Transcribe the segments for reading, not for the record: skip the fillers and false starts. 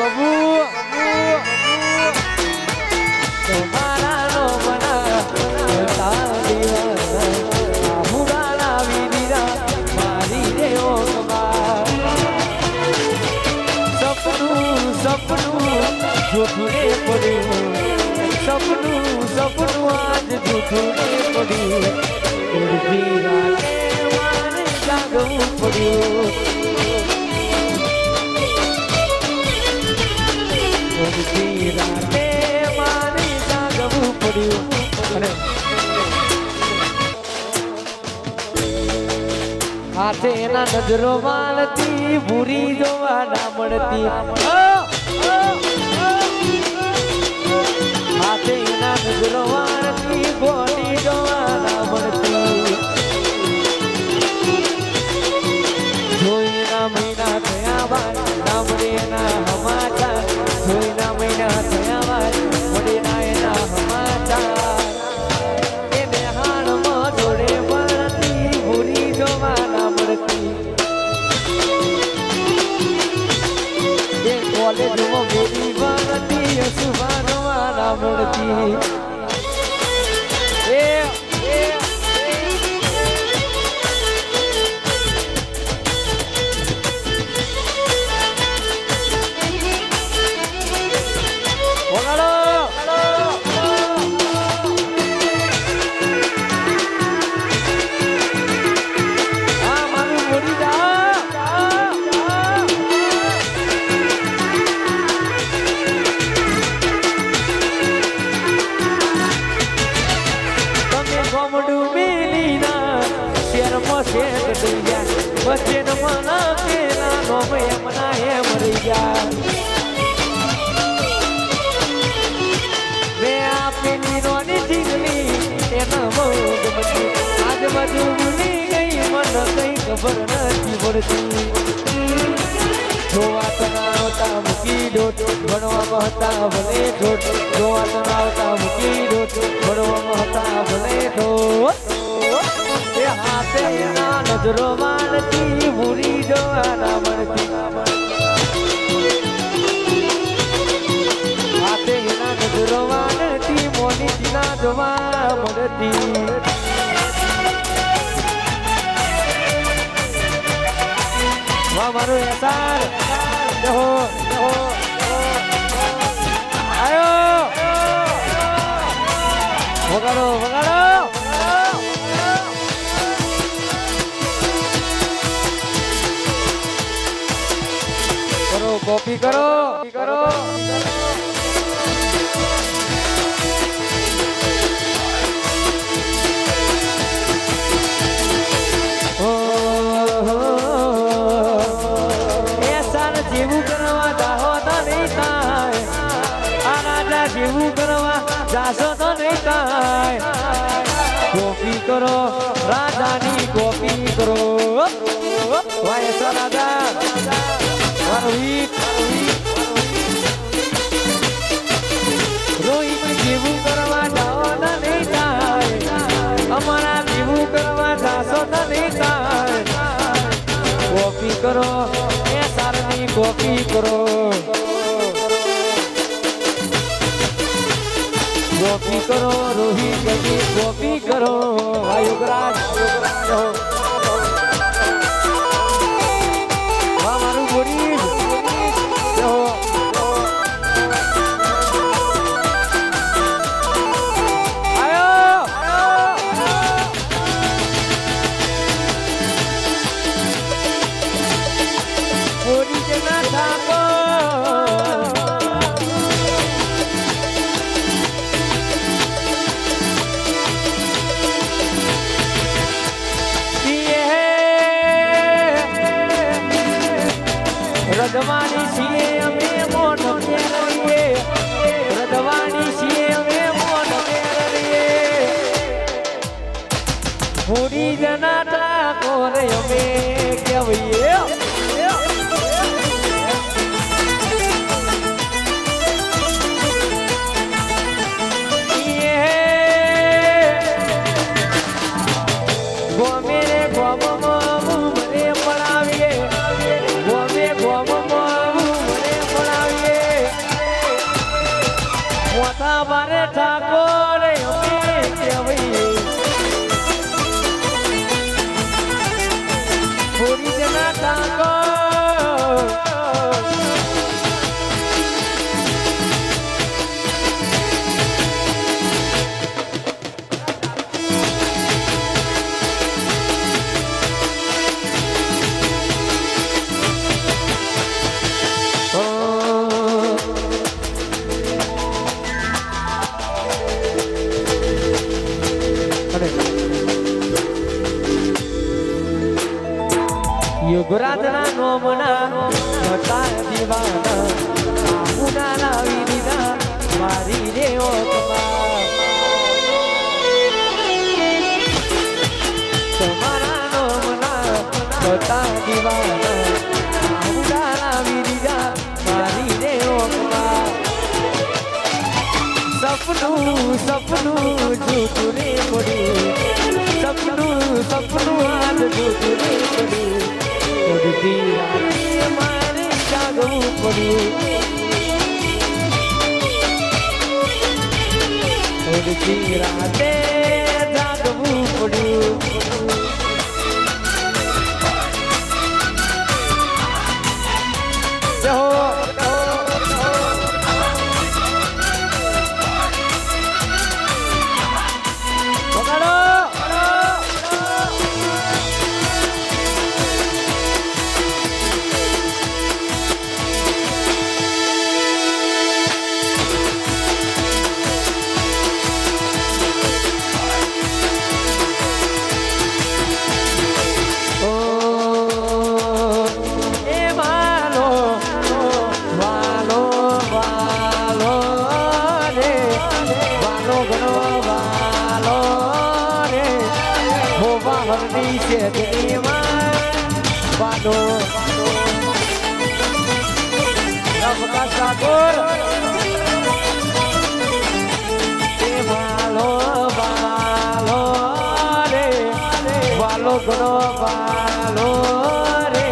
બબુ તમારા નો મના તારીવા હુરાના વીરા મારી રે ઓગમાં સપનું જૂઠું પડ્યું સપનું આજ જૂઠું પડ્યું ઉડતી રાતે મારે જાગવું પડ્યું ઉડતી રાતે મારે જાગવું પડ્યું અને હાથે એના નજરો માલતી ભૂરી જોવા ના મળતી હાથે એના નજરો માલતી ગોળી જોવા ના મળતી જોઈના મહિના થયા બાદ ના મળે એના સમાચાર જોઈના મહિના થયા બાદ મળે ના એના સમાચાર એને હાણમાં જોડે મળતી ભૂરી જોવા ના મળતી એ કોલેજમાં મેરી મળતી સુભાનવા ના મળતી બચે ન મના કેલા નો મના હે મરી ગયા મે આપની રોની જીગલી એના બહુ ગમતી આજ બધું ભૂલી ગઈ મન કઈ ખબર નથી પડતી જોવા તનાવતા મૂકી ડોટ ભણવામાં હતા ભલે ઠોટ જોવા તનાવતા મૂકી ડોટ ભણવામાં હતા ભલે ઠોટ હાથે એના નજરો માણતી ભૂરી જોવા ના મળતી હાથે એના નજરો માણતી મોની ના જોવા મળતી વાહ મારો એસાર જહો આયો વગાડો કોપી કરો જેવું કરવા જાહો તો નહીં થાય આ રાજા જેવું કરવા જાશો તો નહીં થાય કોપી કરો રાજાની કોપી કરો વાયસા રાજા રોહિત જેવું કરવા જાઓ તો નહીં થાય અમારા જેવું કરવા જાશો તો નહીં થાય કોપી કરો એ સારની કોપી કરો કોપી કરો રોહિત કોપી કરો વાયુગરાજ મારું ગોરી રજવાની છીએ અમે મોન કેરીએ રજવાની છીએ અમે મોન કેરીએ પૂરી જનાતા કોરે અમે કહેવીએ યુગરાજના નોમના હતા દીવાના આહુના લાવી દીધા મારી રે ઓકમાં તમારા નોમના હતા દીવાના આહુના લાવી દીધા મારી રે ઓકમાં સપનું સપનું જૂઠું રે પડ્યું સપનું હાલ જૂઠું રે પડ્યું અડધી રાતે મારે જાગવું પડ્યું અડધી રાતે જાગવું પડ્યું ગણો બાલો રે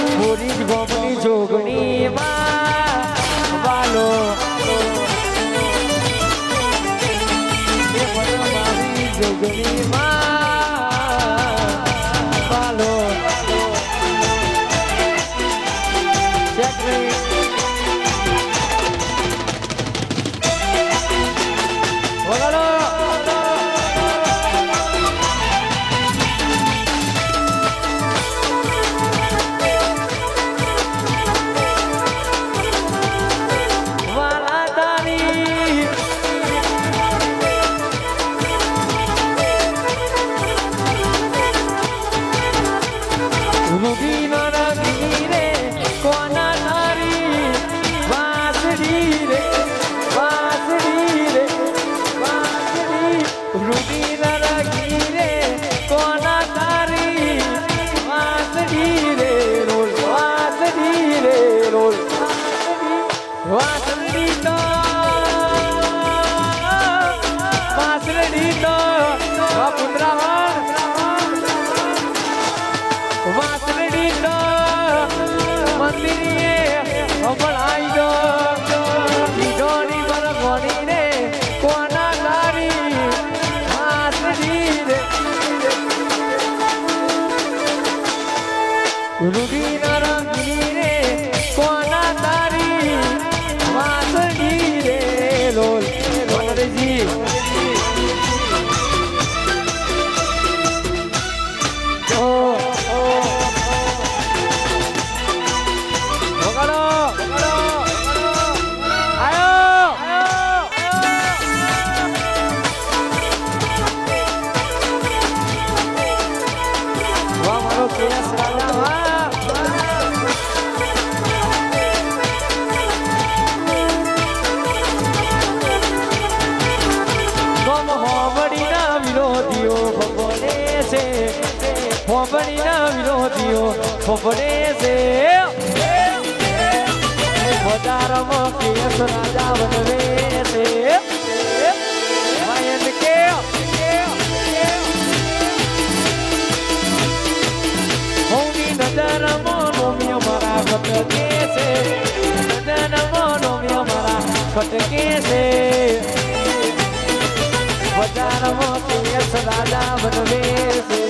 પૂરી ગોમની જોગણી માં બાલો જોગણી માં બાલો ખોપડે છે બજારમાં કેસ રાજા બનવે છે માયન કે હોની નજરમાં નોમિયો મારા કટકે છે નજરમાં નોમિયો મારા કટકે છે બજારમાં કેસ રાજા બનવે છે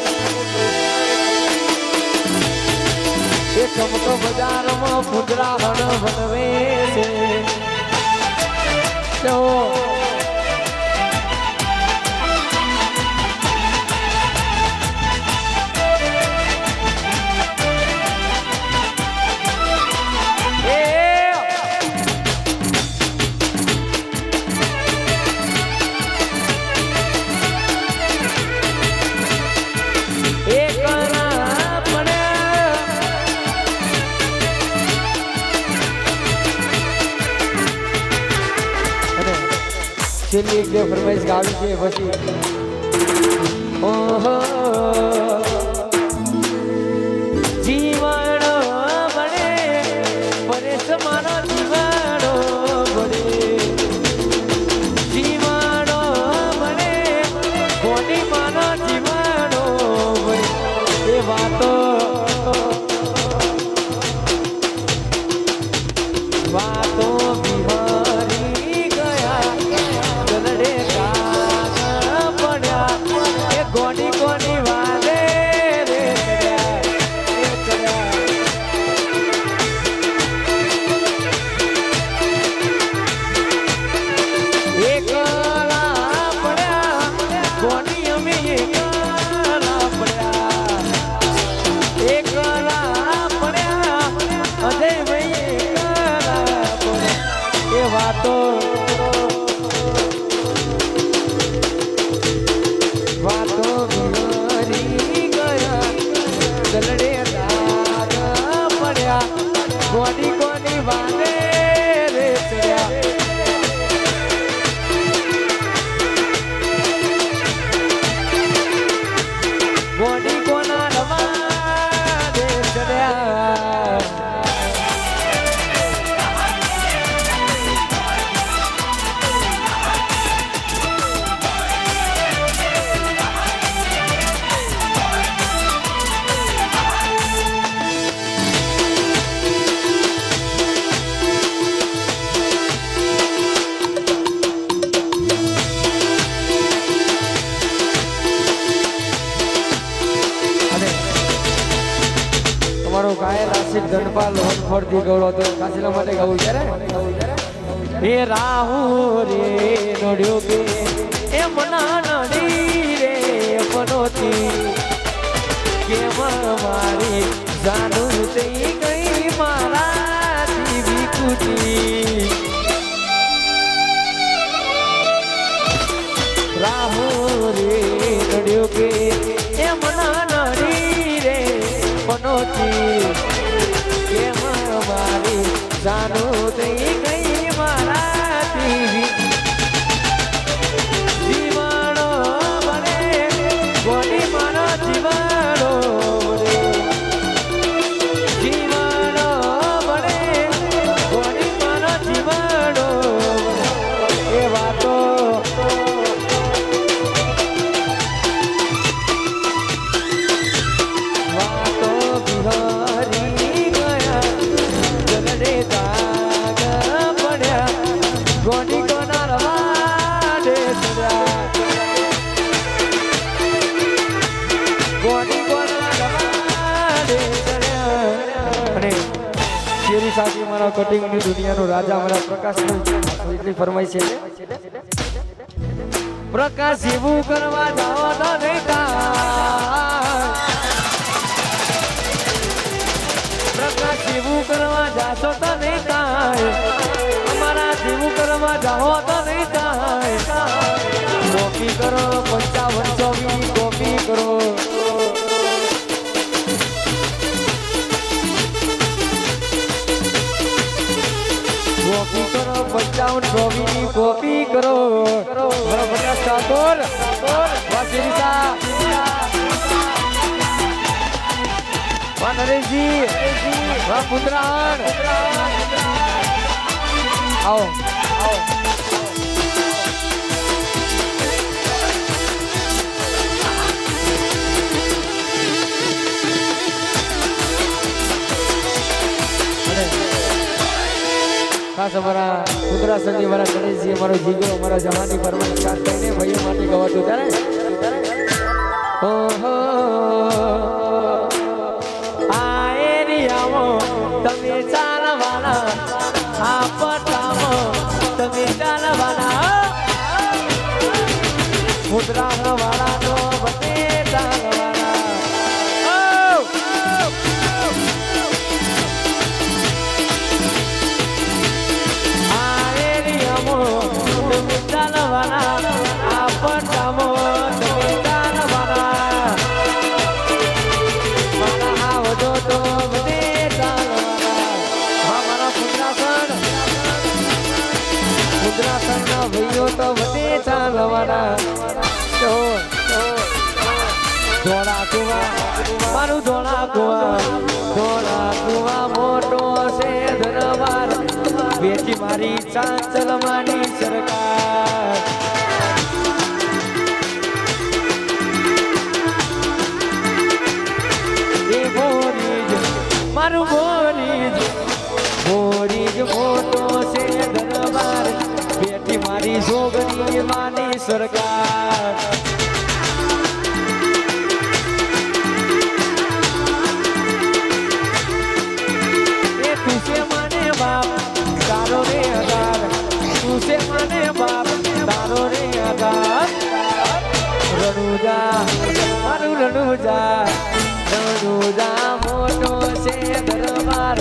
બજારમાં પુતરા હણ બનવે છે છેલ્લી એક બે ફરમાઈશ ગાવી છે પછી ઓહો જીવાણો બને પરેશ મારો જીવાણો બને જીવાણો બને કોની માનો જીવાણો બને એ વાતો વાતો બિહારી ગયા ગલડે કાગળ પડ્યા એ કોની કોની વાલે રે એકલા પડ્યા કોની અમે એકલા પડ્યા એકલા પડ્યા અજય ભાઈ એ વાતો વાતો બિહારી ગયા દલડે દાગ પડ્યા કોની કોની વાલે રે ચડ્યા કોની કોના રવા દે ચડ્યા તમારો ગાયલ આશિક ધનપાલ વનફળથી ગૌરવ તો કાશીલા માટે ગાવું છે હે રાહુ રે નડ્યો કે એ મના નડી રે પનોતી કેમ મારી જાનું થઈ ગઈ મારાથી વિકુતી રાહુ રે નડ્યો કે એ મના નડી રે પનોતી કેમ મારી જાનું થઈ ગઈ મારાથી જીવાણો બને કોની માનો જીવાણો બને જીવાણો બને કોની માનો જીવાણો બને એ વાતો બિહારી ગયા જલડે દાગ પડ્યા કોની કોના રવા દે ચડ્યા કોની કોના રવા દે ચડ્યા અને શેરી સાથી મારા કટિંગની દુનિયાનો રાજા મારા પ્રકાશભાઈ એટલી ફરમાઈ છે પ્રકાશ એવું કરવા જાવ તો નહીં પ્રકાશ જેવું કરવા જાશો તો નહીં થાય અમારા જેવું કરવા જાઓ તો નહીં થાય કોપી કરો 55 કોપી કરો કોપી કરો 55 કોપી કરો પ્રકાશ ઠાકોર વાસીરીસા નરેશજી પુત્રાણ આવો આવો ખાસ અમારા કુતરા સંજી મારા ગણેશજી અમારો જીગો અમારા જવાની પરમાન ખાસ કરીને ભાઈઓ માટે ગવાતું ત્યારે ઓહો આ એરિયામાં ચાલવાના ધોળા કુવા મારું ધોળા કુવા મોટો છે દરબાર બેટી મારી ચાંચલમાની સરકાર એ મારું બોરીજ મોટો છે દરબાર બેટી મારી જોગની માની સરકાર એ તું છે માને બાપ તારો રે આધાર તું છે માને બાપ તારો રે આધાર રણુજા મારું રણુજા મોટો છે દરબાર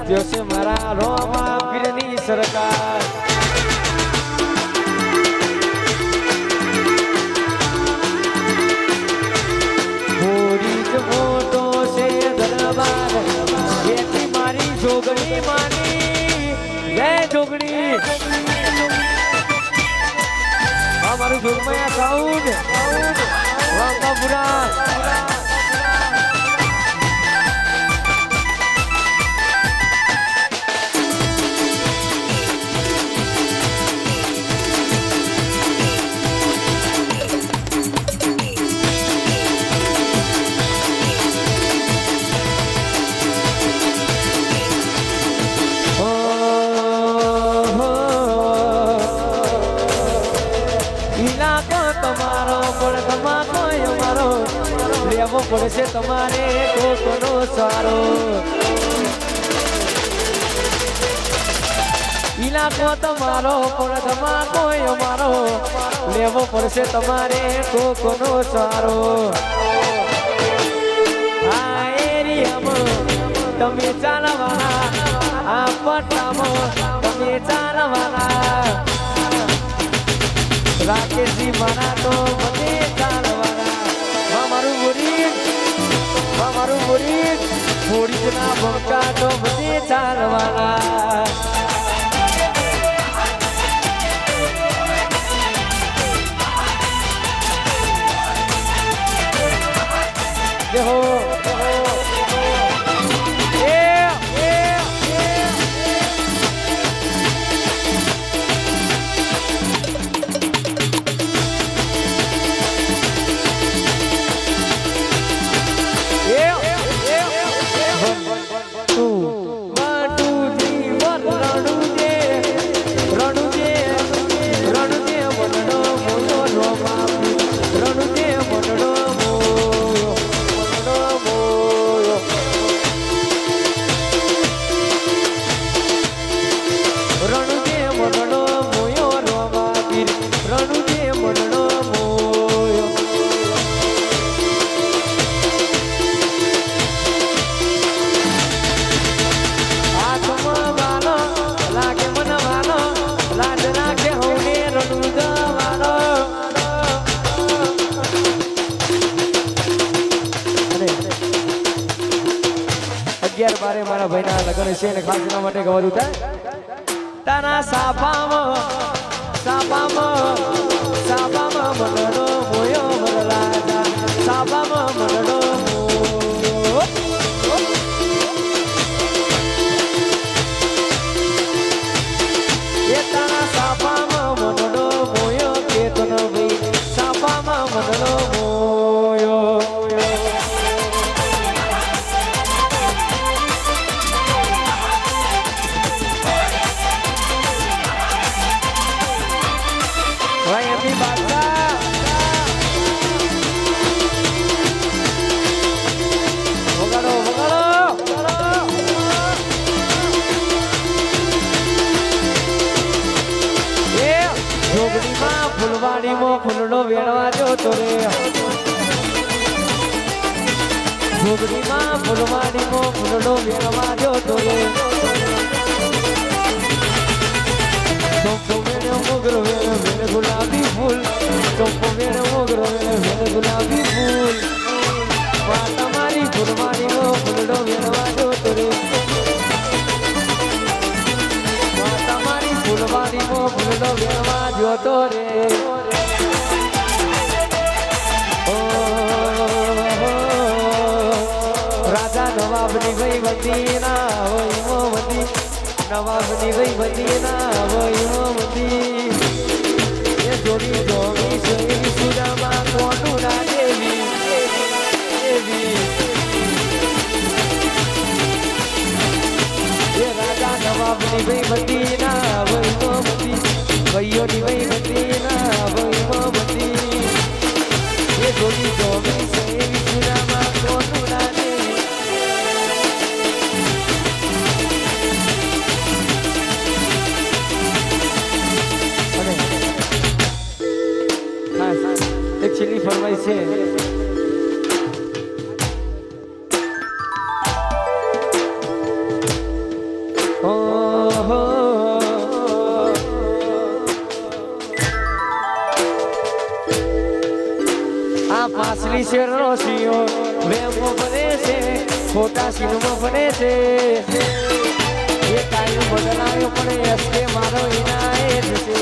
જો છે મારા રોમા પીરની સરકાર બોરીજ મોટો છે દરબાર બેટી મારી જોગણી માની જય જોગણી અમારું જોગમયા સાઉન્ડ વાંકાપુરા લેવો પડશે તમારે કોકનો સારો ઇલાકો તમારો પણ ધમાકો અમારો લેવો પડશે તમારે કોકનો સારો આ એરિયામાં તમે ચાલવાના આ પટ્ટામાં તમે ચાલવાના રાકેશજી મારા તો મને ચાલવાના મારું બોરીજ બોરીજના ભમકા તો બધે ચાલવાના દેહો બારે મારા ભાઈના લગ્ન છે ને ખાસ એના માટે ગવાતું થાય તારા સાપામાં મનડો મોયો વરલાજા સાપામાં મનડો એ તારા સાપામાં મનડો મોયો કેતન ભાઈ સાપામાં મનડો મોયો ફૂલવાડીમાં ફૂલનો વેણવા જોતો રે ફૂલડીમાં ફૂલવાડીમાં ફૂલનો વેણવા જોતો રે ચોંપો વેણે મોગરો વેણે વેણે ગુલાબી ફૂલ ચોંપો વેણે મોગરો વેણે વેણે ગુલાબી ફૂલ માતા મારી ફૂલવાડીમાં ફૂલનો વેણવા જોતો રે માતા મારી ફૂલવાડીમાં ફૂલનો વેણવા જોતો રે રાજા નવાબની ભાઈ બંદી ના હોય બંદી નવાબની ભાઈ બંદી ના હોય બંદી એ જોડી જોડી સહી સુદામાં કોનું ના દેવી દેવી એ રાજા નવાબની ભાઈ બંદી ના હોય બંદી ભાઈઓની ભાઈ બંદી ના હોય બંદી એ જોડી જોડી સહી સુદામાં કોનું ના દેવી એક છેલ્લી ફરમાઈ છે આ પાસલી શેરનો સિંહો વેમો બને છે ખોટા સિંહમાં બને છે એ કાયમ બદલાયો પણ એસકે મારો ઇનાયત છે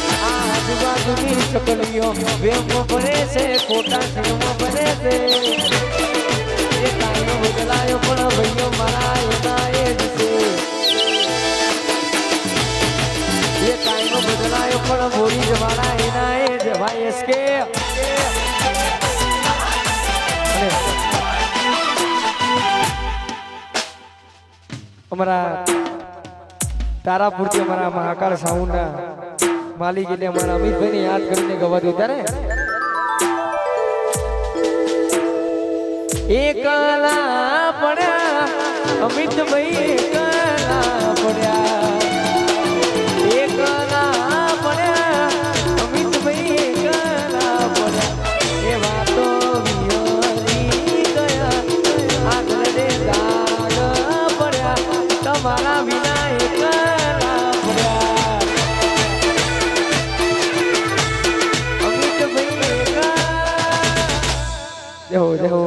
આજુબાજુની ચકલીઓ વેમો બને છે ખોટા સિંહમાં બને છે એ કાયમ બદલાયો પણ ભાઈઓ મારા ઇનાયત છે એ કાયમ બદલાયો પણ બોરી જવાના ઇનાયત ભાઈ એસકે અમારા તારાપુરથી અમારા મહાકાળ સાઉન્ડના માલિક એટલે અમારા અમિતભાઈને યાદ કરીને ગવા દઉં ત્યારે એકલા પડ્યા અમિતભાઈ એકલા પડ્યા એકલા પડ્યા અમિતભાઈ એકલા પડ્યા એ વાતો વિહરી ગયા આગળ દાગ પડ્યા તમારા વિના એકલા પડ્યા અમિતભાઈ એકલા જહો જહો